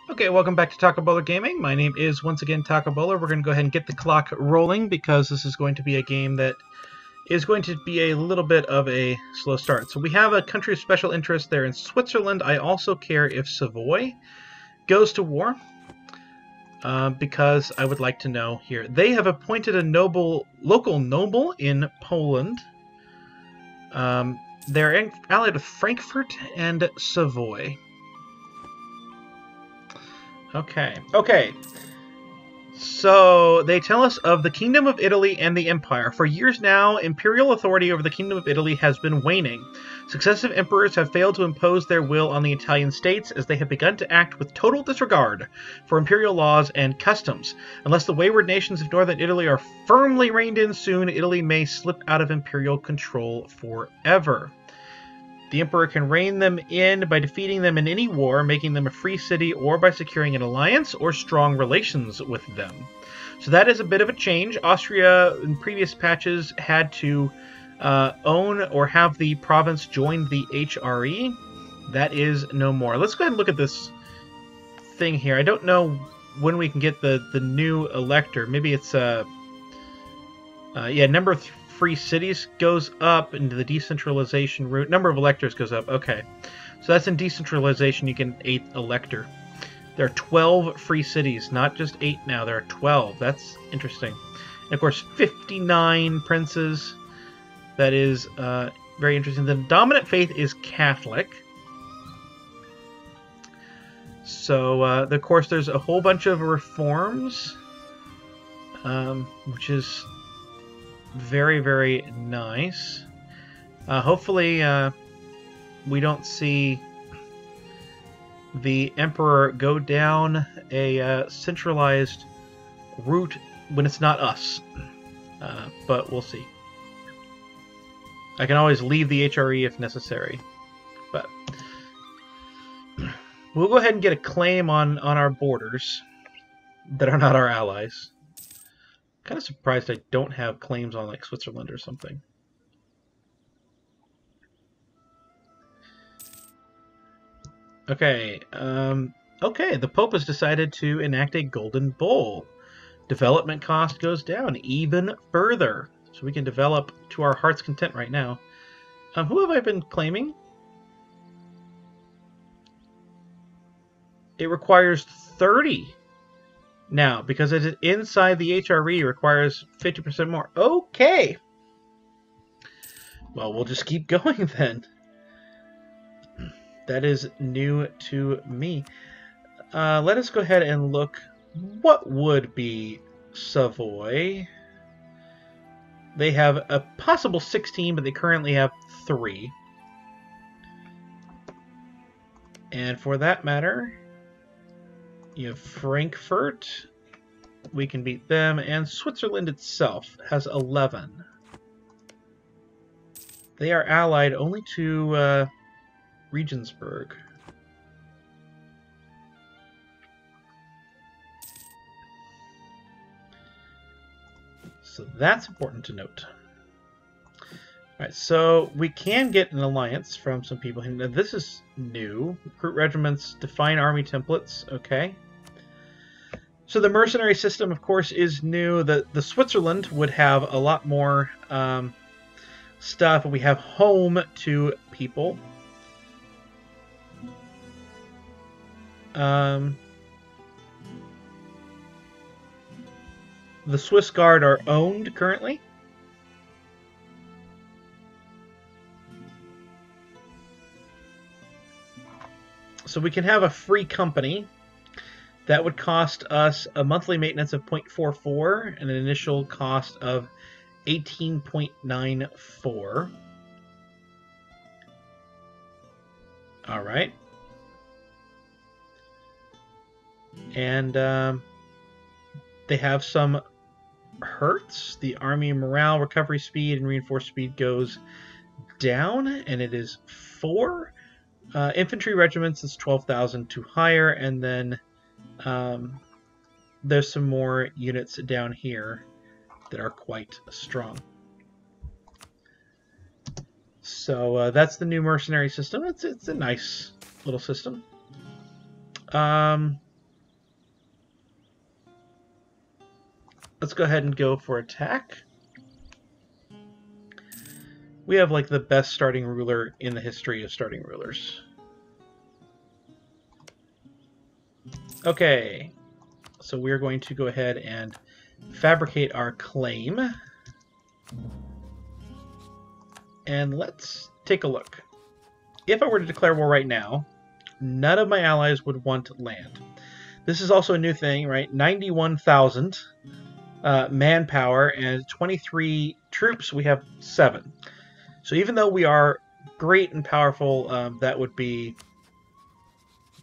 Okay, welcome back to Taco Bowler Gaming. My name is once again Taco Bowler. We're going to go ahead and get the clock rolling because this is going to be a game that is going to be a little bit of a slow start. So we have a country of special interest there in Switzerland. I also care if Savoy goes to war because I would like to know here. They have appointed a local noble in Poland. They're allied with Frankfurt and Savoy. Okay. So they tell us of the Kingdom of Italy and the Empire. For years now, imperial authority over the Kingdom of Italy has been waning. Successive emperors have failed to impose their will on the Italian states as they have begun to act with total disregard for imperial laws and customs. Unless the wayward nations of northern Italy are firmly reined in soon, Italy may slip out of imperial control forever. The emperor can rein them in by defeating them in any war, making them a free city, or by securing an alliance or strong relations with them. So that is a bit of a change. Austria, in previous patches, had to own or have the province join the HRE. That is no more. Let's go ahead and look at this thing here. I don't know when we can get the new elector. Maybe it's number of free cities goes up into the decentralization route. Number of electors goes up. Okay. So that's in decentralization. You get an 8th elector. There are 12 free cities, not just 8 now. There are 12. That's interesting. And of course, 59 princes. That is very interesting. The dominant faith is Catholic. So, of course, there's a whole bunch of reforms, which is very, very nice. Hopefully, we don't see the Emperor go down a centralized route when it's not us. But we'll see. I can always leave the HRE if necessary. But we'll go ahead and get a claim on our borders that are not our allies. Kind of surprised I don't have claims on like Switzerland or something. Okay, the Pope has decided to enact a golden bull. Development cost goes down even further, so we can develop to our heart's content right now. Who have I been claiming? It requires 30. Now, because it is inside the HRE, requires 50% more. Okay. Well, we'll just keep going then. That is new to me. Let us go ahead and look. What would be Savoy? They have a possible 16, but they currently have 3. And for that matter, you have Frankfurt. We can beat them. And Switzerland itself has 11. They are allied only to Regensburg. So that's important to note. Alright, so we can get an alliance from some people. Now, this is new. Recruit regiments, define army templates. Okay. So the mercenary system, of course, is new. The Switzerland would have a lot more stuff. We have home to people. The Swiss Guard are owned currently. So we can have a free company. That would cost us a monthly maintenance of 0.44 and an initial cost of 18.94. All right. And they have some hurts. The army morale, recovery speed, and reinforced speed goes down, and it is 4. Infantry regiments is 12,000 to higher, and then there's some more units down here that are quite strong. So that's the new mercenary system. It's a nice little system. Let's go ahead and go for attack. We have like the best starting ruler in the history of starting rulers. Okay, so we're going to go ahead and fabricate our claim. And let's take a look. If I were to declare war right now, none of my allies would want land. This is also a new thing, right? 91,000 manpower and 23 troops. We have 7. So even though we are great and powerful, that would be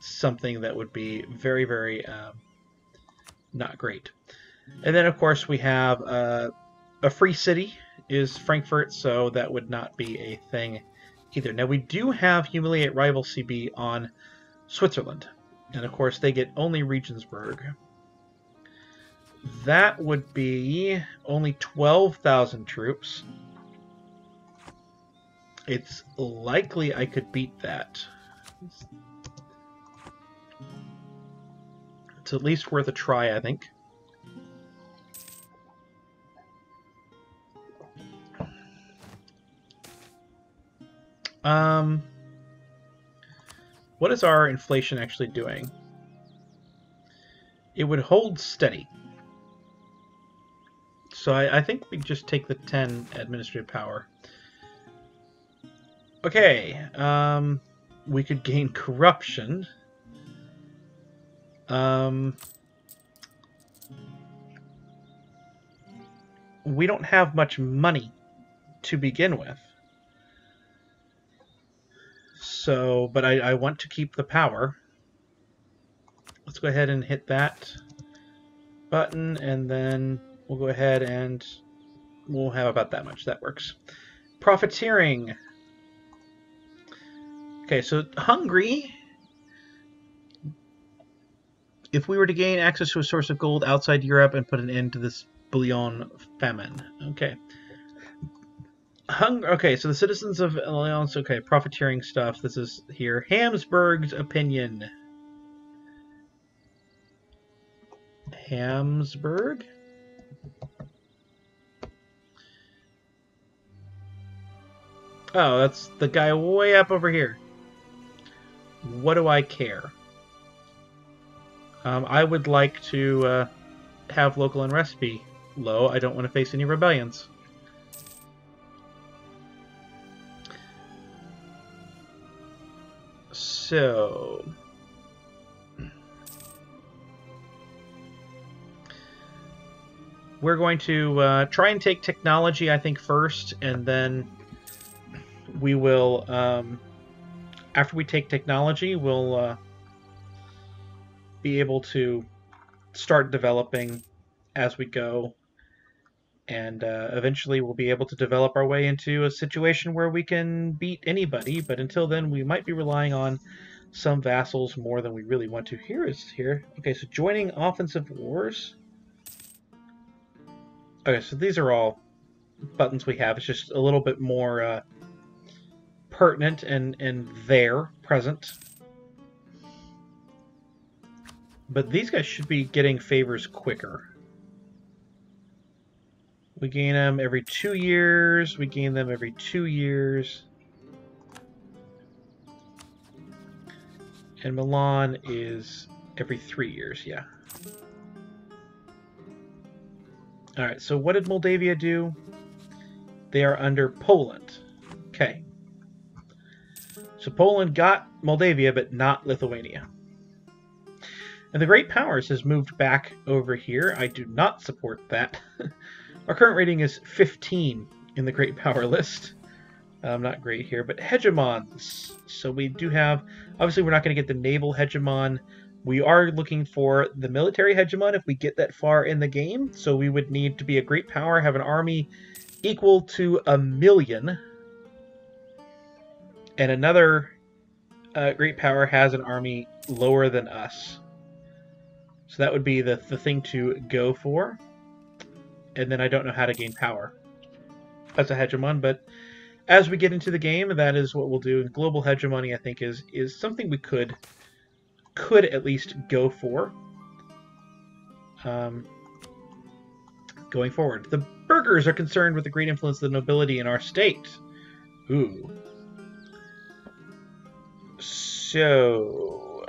something that would be very, very not great. And then, of course, we have a free city is Frankfurt, so that would not be a thing either. Now, we do have Humiliate Rival CB on Switzerland. And, of course, they get only Regensburg. That would be only 12,000 troops. It's likely I could beat that. It's at least worth a try, I think. What is our inflation actually doing? It would hold steady. So I think we just take the 10 administrative power. Okay, we could gain corruption. We don't have much money to begin with. So, but I want to keep the power. Let's go ahead and hit that button, and then we'll go ahead and we'll have about that much. That works. Profiteering. Okay, so Hungary, if we were to gain access to a source of gold outside Europe and put an end to this bullion famine. Okay. Okay, so the citizens of Alliance, okay, profiteering stuff. This is here. Habsburg's opinion. Habsburg? Oh, that's the guy way up over here. What do I care? I would like to have local unrest be low. I don't want to face any rebellions. So, we're going to try and take technology, I think, first, and then we will, after we take technology, we'll be able to start developing as we go, and eventually we'll be able to develop our way into a situation where we can beat anybody, but until then we might be relying on some vassals more than we really want to. Here. Okay, so joining offensive wars. Okay, so these are all buttons we have. It's just a little bit more pertinent and there, present. But these guys should be getting favors quicker. We gain them every 2 years. We gain them every 2 years. And Milan is every 3 years, yeah. Alright, so what did Moldavia do? They are under Poland. Okay. So Poland got Moldavia, but not Lithuania. And the Great Powers has moved back over here. I do not support that. Our current rating is 15 in the Great Power list. Not great here, but hegemons. So we do have, obviously we're not going to get the naval hegemon. We are looking for the military hegemon if we get that far in the game. So we would need to be a great power, have an army equal to 1 million. And another great power has an army lower than us. So that would be the thing to go for. And then I don't know how to gain power as a hegemon, but as we get into the game, that is what we'll do. Global hegemony, I think, is something we could at least go for. going forward. The burghers are concerned with the great influence of the nobility in our state. Ooh. So...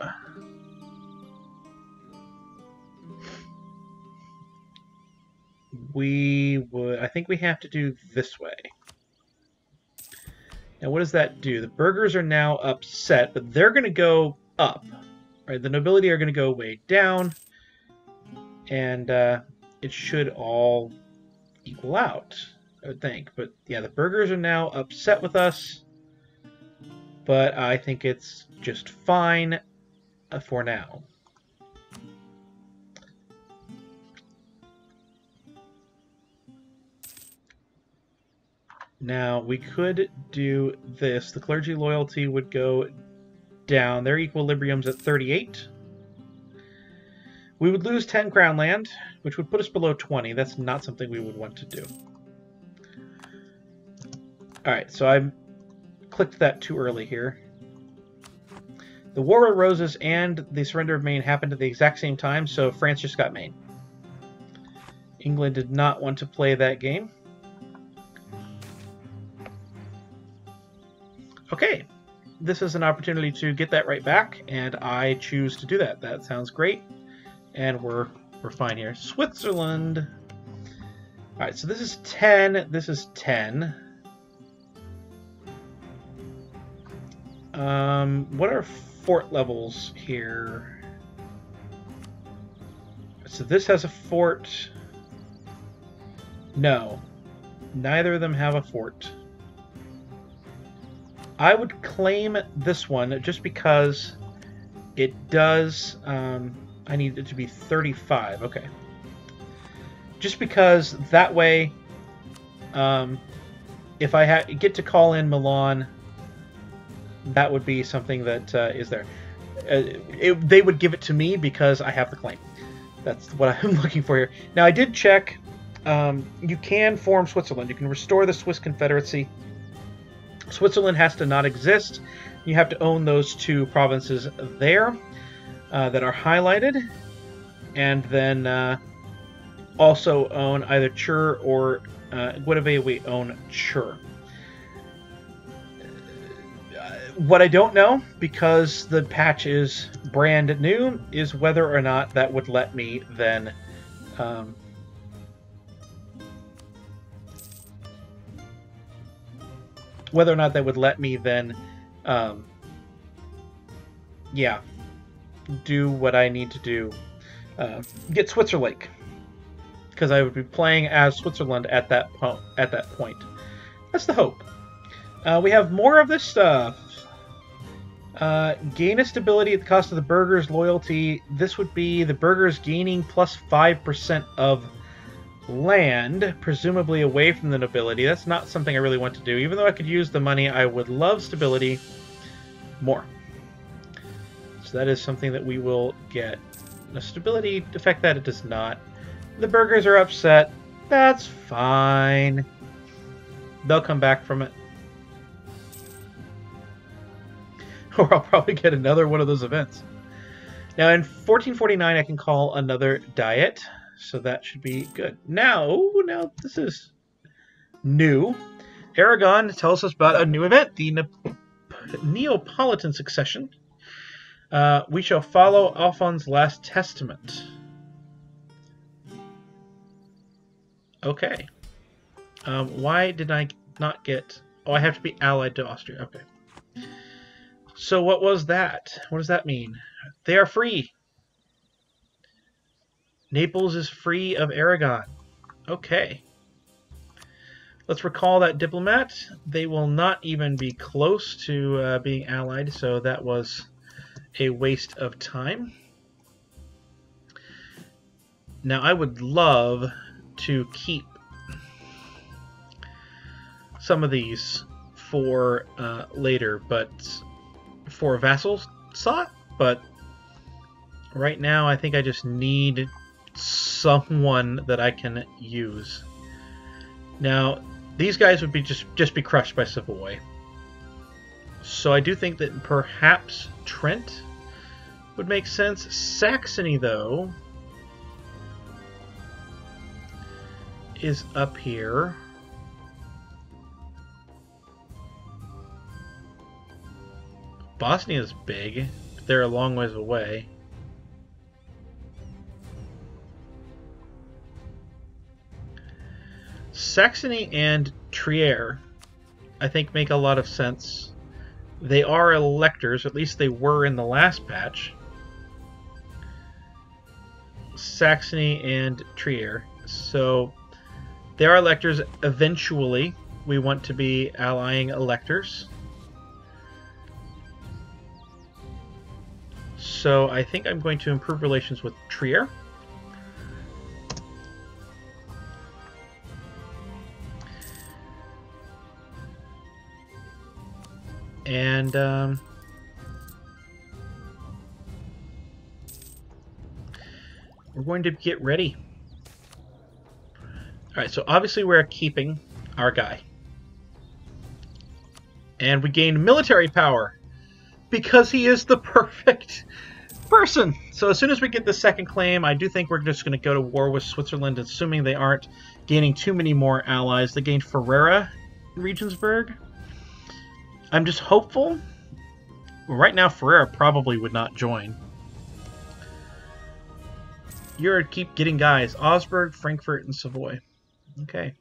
I think we have to do this way. Now, what does that do? The burghers are now upset, but they're going to go up. Right? The nobility are going to go way down, and it should all equal out, I would think. But yeah, the burghers are now upset with us, but I think it's just fine for now. Now, we could do this. The clergy loyalty would go down. Their equilibrium's at 38. We would lose 10 crown land, which would put us below 20. That's not something we would want to do. Alright, so I clicked that too early here. The War of Roses and the surrender of Maine happened at the exact same time, so France just got Maine. England did not want to play that game. Okay, this is an opportunity to get that right back, and I choose to do that. That sounds great, and we're fine here. Switzerland. All right, so this is 10. This is 10. What are fort levels here? So this has a fort. No, neither of them have a fort. I would claim this one just because it does... I need it to be 35. Okay. Just because that way, if I get to call in Milan, that would be something that is there. They would give it to me because I have the claim. That's what I'm looking for here. Now, I did check. You can form Switzerland. You can restore the Swiss Confederacy. Switzerland has to not exist. You have to own those two provinces there that are highlighted, and then also own either Chur or Guinevere. We own Chur. What I don't know, because the patch is brand new, is whether or not that would let me then yeah, do what I need to do. Get Switzerlake, because I would be playing as Switzerland at that point. That's the hope. We have more of this stuff. Gain a stability at the cost of the burghers' loyalty. This would be the burghers gaining plus 5% of land, presumably away from the nobility. That's not something I really want to do. Even though I could use the money, I would love stability more. So that is something that we will get. The stability effect that it does not. The burghers are upset. That's fine. They'll come back from it. Or I'll probably get another one of those events. Now in 1449 I can call another diet. So that should be good. Now this is new. Aragon tells us about a new event, the Neapolitan succession. We shall follow Alphonse's last testament. Okay. Why did I not get... Oh, I have to be allied to Austria. Okay. So what was that? What does that mean? They are free. Naples is free of Aragon. Okay. Let's recall that diplomat. They will not even be close to being allied, so that was a waste of time. Now, I would love to keep some of these for later, but for vassal slot. But right now, I think I just need someone that I can use. Now, these guys would be just be crushed by Savoy. So I do think that perhaps Trent would make sense. Saxony, though, is up here. Bosnia's big, but they're a long ways away. Saxony and Trier, I think, make a lot of sense. They are electors, at least they were in the last patch. Saxony and Trier. So they are electors. Eventually, we want to be allying electors. So I think I'm going to improve relations with Trier. And we're going to get ready. Alright, so obviously we're keeping our guy. And we gain military power because he is the perfect person. So as soon as we get the second claim, I do think we're just going to go to war with Switzerland, assuming they aren't gaining too many more allies. They gained Ferrara in Regensburg. I'm just hopeful. Right now, Ferrara probably would not join. You're keep getting guys. Augsburg, Frankfurt, and Savoy. Okay.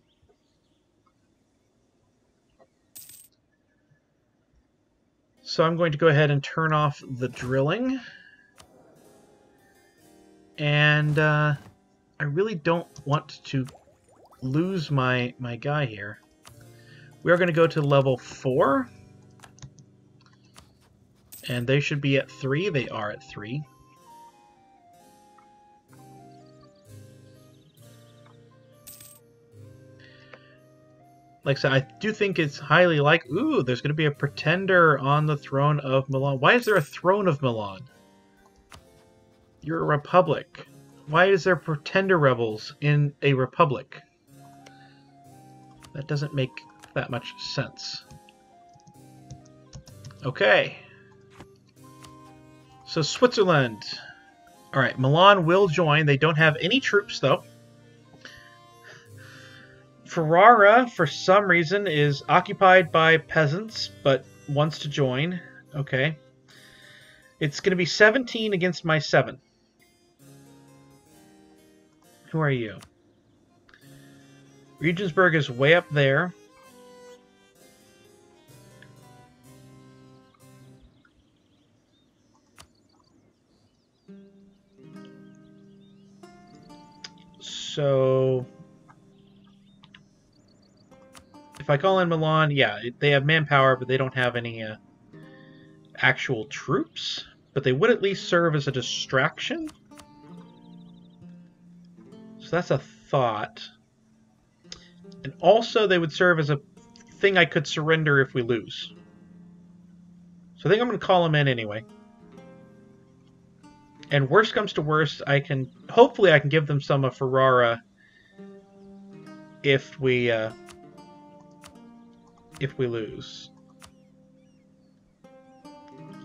So I'm going to go ahead and turn off the drilling. And I really don't want to lose my guy here. We are going to go to level 4. And they should be at 3. They are at 3. Like I said, I do think it's highly like... Ooh, there's going to be a pretender on the throne of Milan. Why is there a throne of Milan? You're a republic. Why is there pretender rebels in a republic? That doesn't make that much sense. Okay. So Switzerland. Alright, Milan will join. They don't have any troops, though. Ferrara, for some reason, is occupied by peasants, but wants to join. Okay. It's going to be 17 against my 7. Who are you? Regensburg is way up there. So if I call in Milan, yeah, they have manpower, but they don't have any actual troops. But they would at least serve as a distraction. So that's a thought. And also they would serve as a thing I could surrender if we lose. So I think I'm going to call them in anyway. And worst comes to worst, hopefully I can give them some of Ferrara if we lose.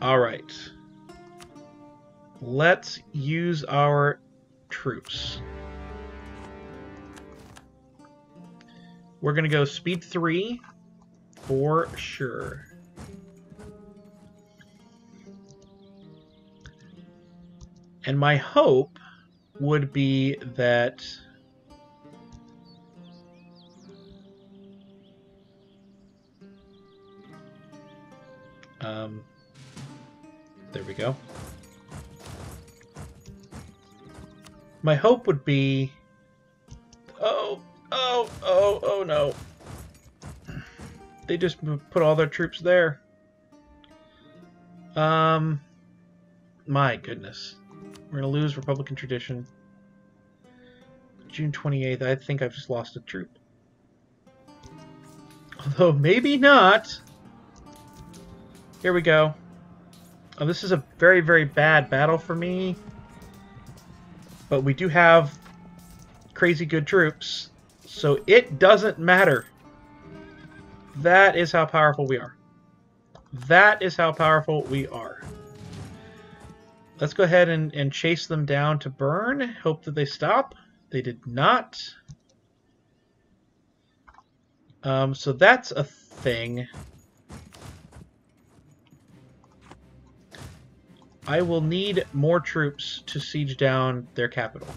All right. Let's use our troops. We're going to go speed 3 for sure. And my hope would be that there we go. My hope would be oh no. They just put all their troops there. My goodness. We're going to lose Republican tradition. June 28th, I think I've just lost a troop. Although, maybe not. Here we go. Oh, this is a very, very bad battle for me. But we do have crazy good troops. So it doesn't matter. That is how powerful we are. That is how powerful we are. Let's go ahead and chase them down to Bern. Hope that they stop. They did not. So that's a thing. I will need more troops to siege down their capital.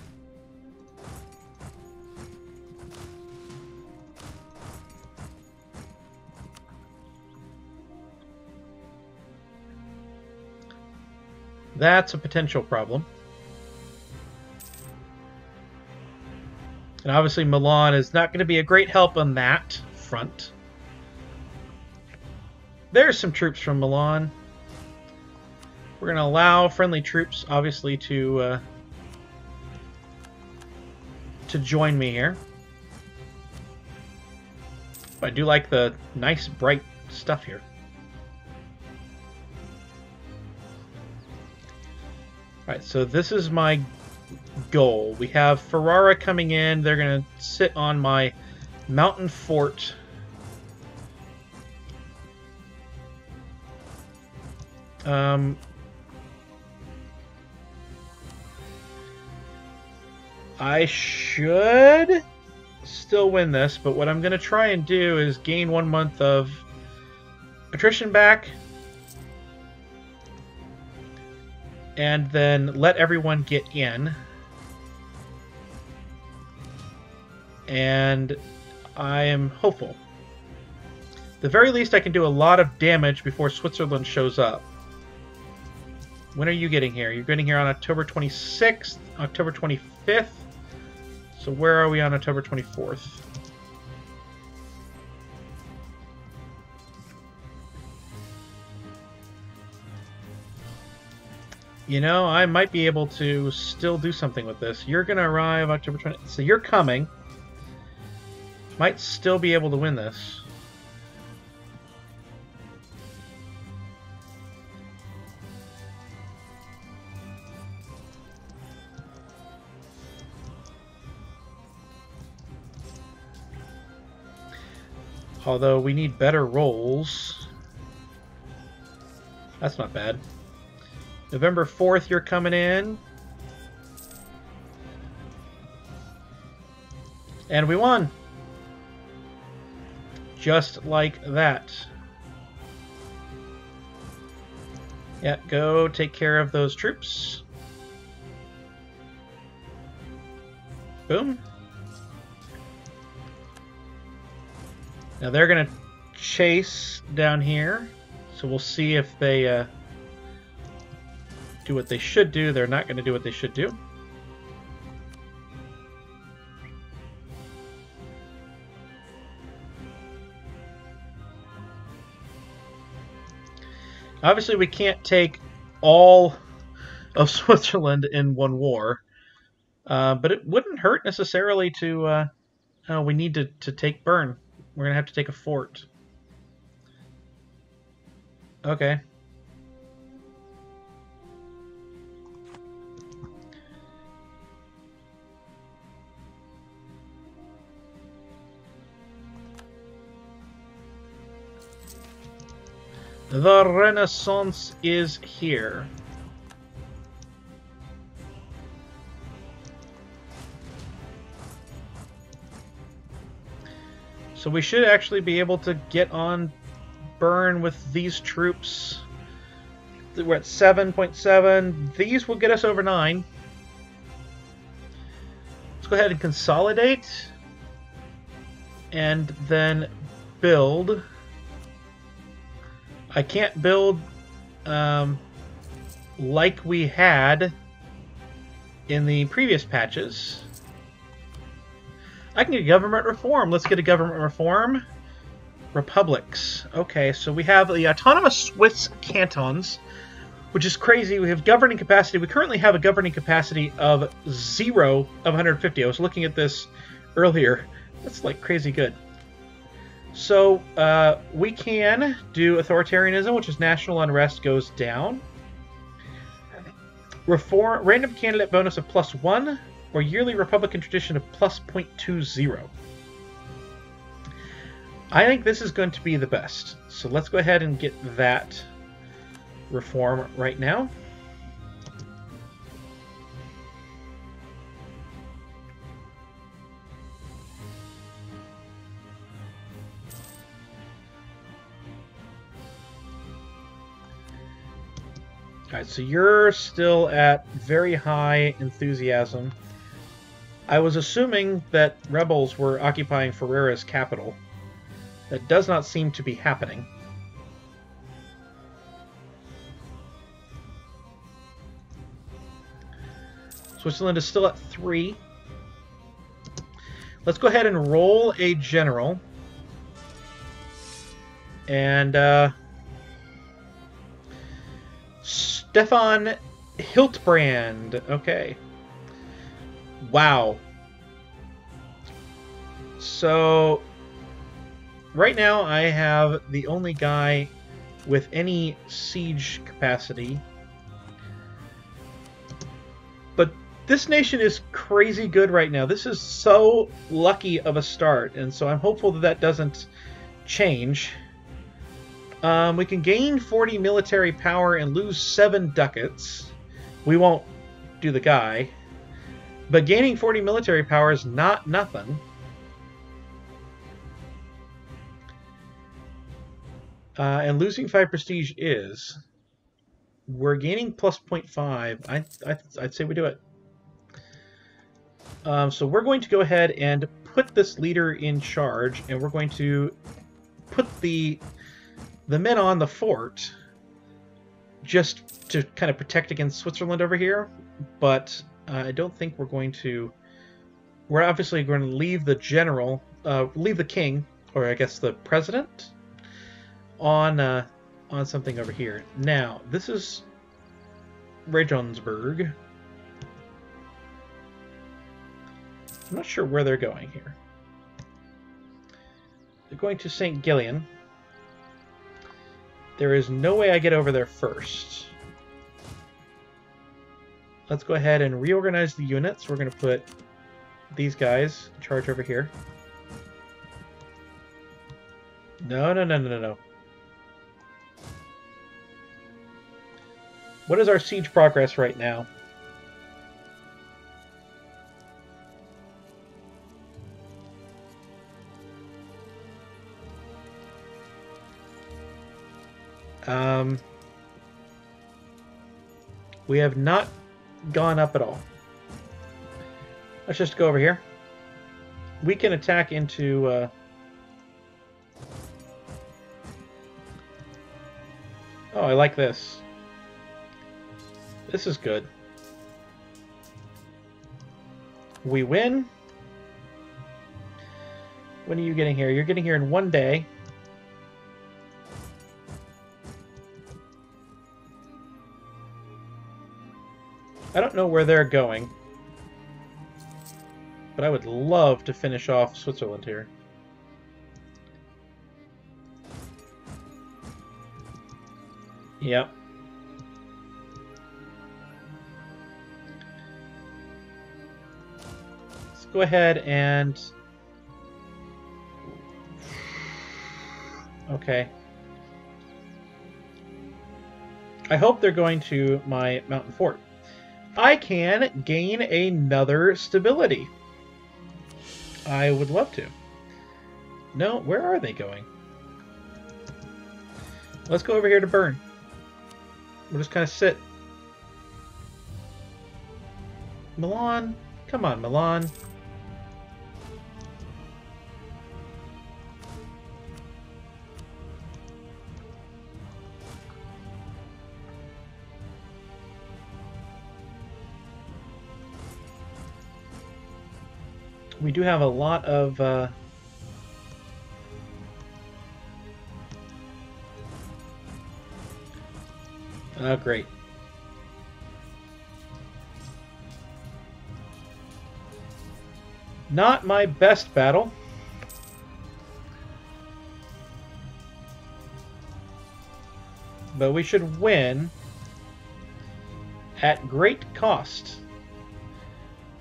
That's a potential problem. And obviously Milan is not going to be a great help on that front. There's some troops from Milan. We're going to allow friendly troops, obviously, to join me here. But I do like the nice, bright stuff here. Alright, so this is my goal. We have Ferrara coming in. They're going to sit on my mountain fort. I should still win this, but what I'm going to try and do is gain 1 month of attrition back, and then let everyone get in. And I am hopeful. At the very least, I can do a lot of damage before Switzerland shows up. When are you getting here? You're getting here on October 26th, October 25th. So where are we on October 24th? You know, I might be able to still do something with this. You're going to arrive October 20th. So you're coming. Might still be able to win this. Although we need better rolls. That's not bad. November 4th, you're coming in. And we won. Just like that. Yeah, go take care of those troops. Boom. Now they're going to chase down here. So we'll see if they do what they should do. They're not going to do what they should do. Obviously, we can't take all of Switzerland in one war, but it wouldn't hurt necessarily to... we need to take Bern. We're going to have to take a fort. Okay. The Renaissance is here. So we should actually be able to get on Bern with these troops. We're at 7.7. These will get us over 9. Let's go ahead and consolidate. And then build. I can't build like we had in the previous patches. I can get government reform. Let's get a government reform. Republics. Okay, so we have the autonomous Swiss cantons, which is crazy. We have governing capacity. We currently have a governing capacity of 0 of 150. I was looking at this earlier. That's like crazy good. So we can do authoritarianism, which is national unrest goes down. Reform, random candidate bonus of +1, or yearly Republican tradition of +0.20. I think this is going to be the best. So let's go ahead and get that reform right now. Alright, so you're still at very high enthusiasm. I was assuming that rebels were occupying Ferrera's capital. That does not seem to be happening. Switzerland is still at 3. Let's go ahead and roll a general. And, Stefan Hiltbrand. Okay. Wow. So, right now I have the only guy with any siege capacity. But this nation is crazy good right now. This is so lucky of a start, and so I'm hopeful that that doesn't change. We can gain 40 military power and lose 7 ducats. We won't do the guy. But gaining 40 military power is not nothing. And losing 5 prestige is. We're gaining plus 0.5. I'd say we do it. So we're going to go ahead and put this leader in charge, and we're going to put the men on the fort just to kind of protect against Switzerland over here. But I don't think we're going to... We're obviously going to leave the general, leave the king, or I guess the president, on something over here. Now, this is Regensburg. I'm not sure where they're going here. They're going to St. Gillian. There is no way I get over there first. Let's go ahead and reorganize the units. We're going to put these guys in charge over here. No, no, no, no, no, no. What is our siege progress right now? We have not gone up at all. Let's just go over here. We can attack into... Oh, I like this. This is good. We win. When are you getting here? You're getting here in 1 day. I don't know where they're going, but I would love to finish off Switzerland here. Yep. Let's go ahead and... Okay. I hope they're going to my mountain fort. I can gain another stability. I would love to. No, where are they going? Let's go over here to Bern. We'll just kind of sit. Milan? Come on, Milan. We do have a lot of... Oh, great. Not my best battle. But we should win at great cost.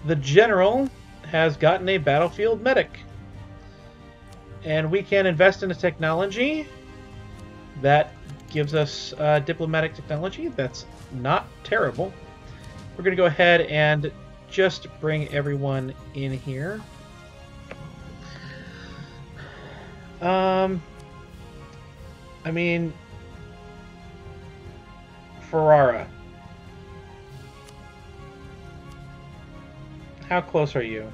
The general has gotten a battlefield medic. And we can invest in a technology that gives us diplomatic technology. That's not terrible. We're going to go ahead and just bring everyone in here. I mean, Ferrara. How close are you?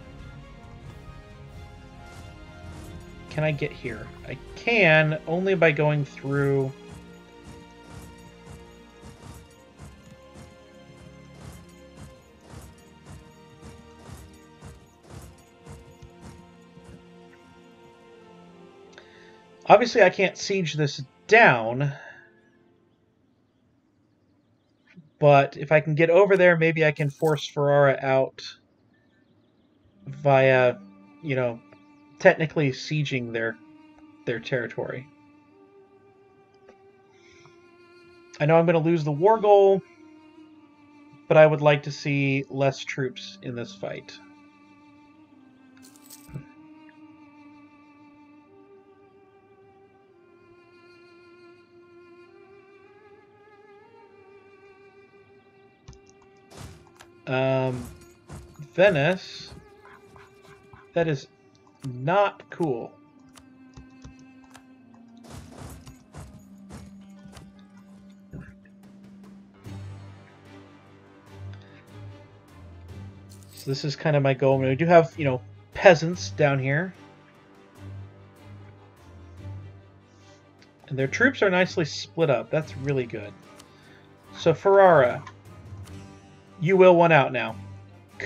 Can I get here? I can, only by going through... Obviously, I can't siege this down, but if I can get over there, maybe I can force Ferrara out via, you know, technically sieging their territory. I know I'm going to lose the war goal, but I would like to see less troops in this fight. Venice, that is not cool. So this is kind of my goal. We do have, you know, peasants down here. And their troops are nicely split up. That's really good. So Ferrara, you will one out now.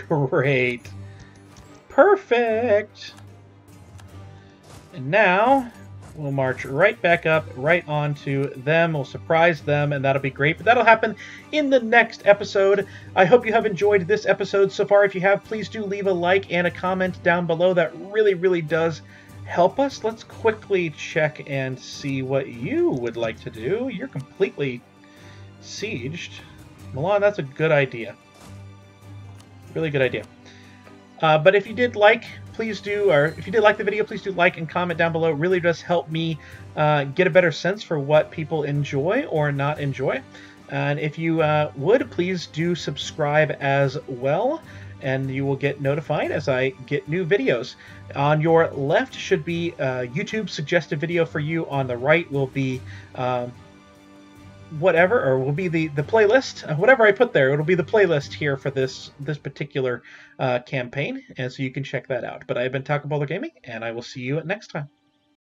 Great. Perfect. And now we'll march right back up, right onto them. We'll surprise them, and that'll be great. But that'll happen in the next episode. I hope you have enjoyed this episode so far. If you have, please do leave a like and a comment down below. That really, really does help us. Let's quickly check and see what you would like to do. You're completely sieged. Milan, that's a good idea. Really good idea. But if you did like, please do, or if you did like the video, please do like and comment down below. It really does help me get a better sense for what people enjoy or not enjoy. And if you would, please do subscribe as well, and you will get notified as I get new videos. On your left should be YouTube suggested video for you. On the right will be whatever, or will be the playlist, whatever I put there. It'll be the playlist here for this particular campaign, and so you can check that out. But I've been Taco Boulder Gaming, and I will see you next time.